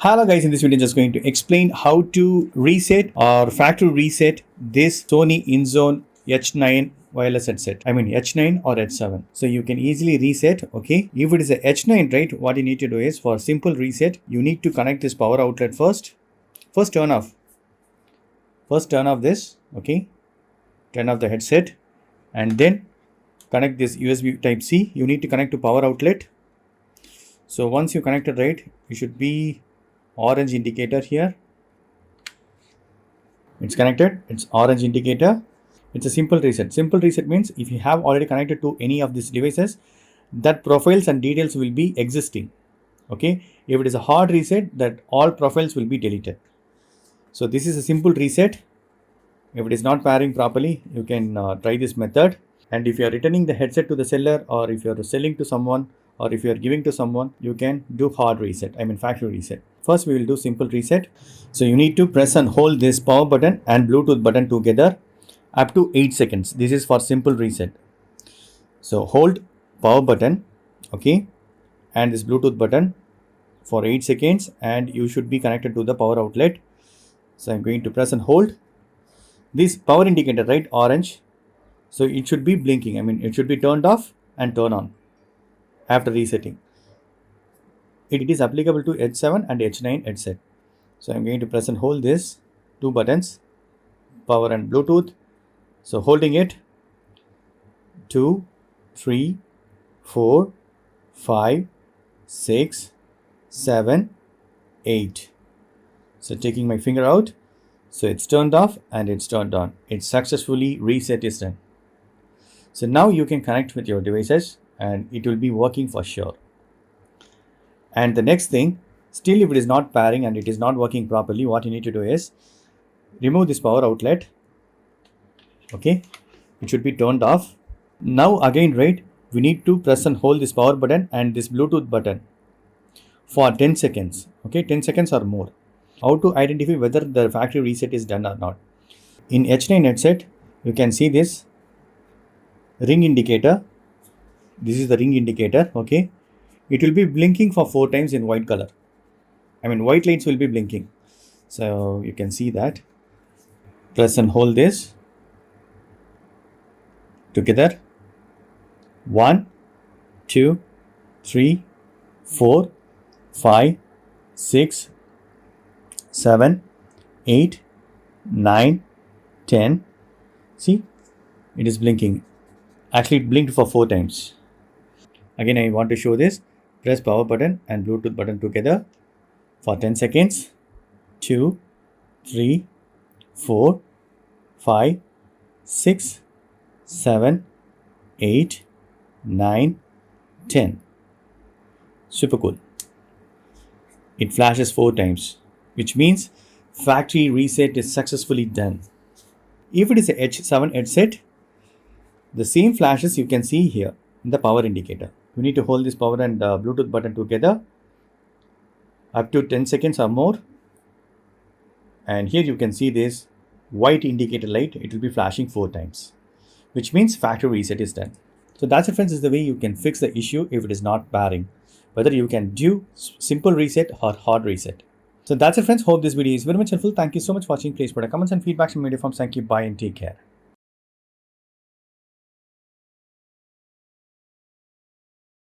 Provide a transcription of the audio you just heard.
Hello guys, in this video I'm just going to explain how to reset or factory reset this Sony INZONE H9 wireless headset. I mean H9 or H7. So you can easily reset, okay? If it is a H9, right, what you need to do is for simple reset, you need to connect this power outlet first. First turn off this, okay? Turn off the headset and then connect this USB type C. You need to connect to power outlet. So once you connect it, right, it should be orange indicator here. It's connected. It's orange indicator. It's a simple reset. Simple reset means if you have already connected to any of these devices, that profiles and details will be existing. Okay. If it is a hard reset, that all profiles will be deleted. So this is a simple reset. If it is not pairing properly, you can try this method. And if you are returning the headset to the seller, or if you are selling to someone, or if you are giving to someone, you can do hard reset. I mean factory reset. First, we will do simple reset. So you need to press and hold this power button and Bluetooth button together up to 8 seconds. This is for simple reset. So hold power button, okay, and this Bluetooth button for 8 seconds, and you should be connected to the power outlet. So I'm going to press and hold this power indicator, right, orange. So it should be blinking. I mean, it should be turned off and turn on after resetting. It is applicable to H7 and H9 headset. So I'm going to press and hold this two buttons, power and Bluetooth. So holding it, 2, 3, 4, 5, 6, 7, 8. So taking my finger out, so it's turned off and it's turned on. It's successfully reset is done. So now you can connect with your devices and it will be working for sure. And the next thing, still if it is not pairing and it is not working properly, what you need to do is remove this power outlet. Okay, it should be turned off. Now again, right, we need to press and hold this power button and this Bluetooth button for 10 seconds. Okay, 10 seconds or more. How to identify whether the factory reset is done or not? In H9 headset, you can see this ring indicator. This is the ring indicator, okay. It will be blinking for 4 times in white color. I mean, white lights will be blinking. So you can see that. Press and hold this together. 1, 2, 3, 4, 5, 6, 7, 8, 9, 10. See, it is blinking. Actually, it blinked for 4 times. Again, I want to show this. Press power button and Bluetooth button together for 10 seconds. 2, 3, 4, 5, 6, 7, 8, 9, 10. Super cool. It flashes 4 times, which means factory reset is successfully done. If it is a H7 headset, the same flashes you can see here in the power indicator. You need to hold this power and Bluetooth button together up to 10 seconds or more. And here you can see this white indicator light. It will be flashing 4 times, which means factory reset is done. So that's it, friends, is the way you can fix the issue if it is not pairing, whether you can do simple reset or hard reset. So that's it, friends. Hope this video is very much helpful. Thank you so much for watching. Please put a comments and feedback in media forms. Thank you. Bye and take care.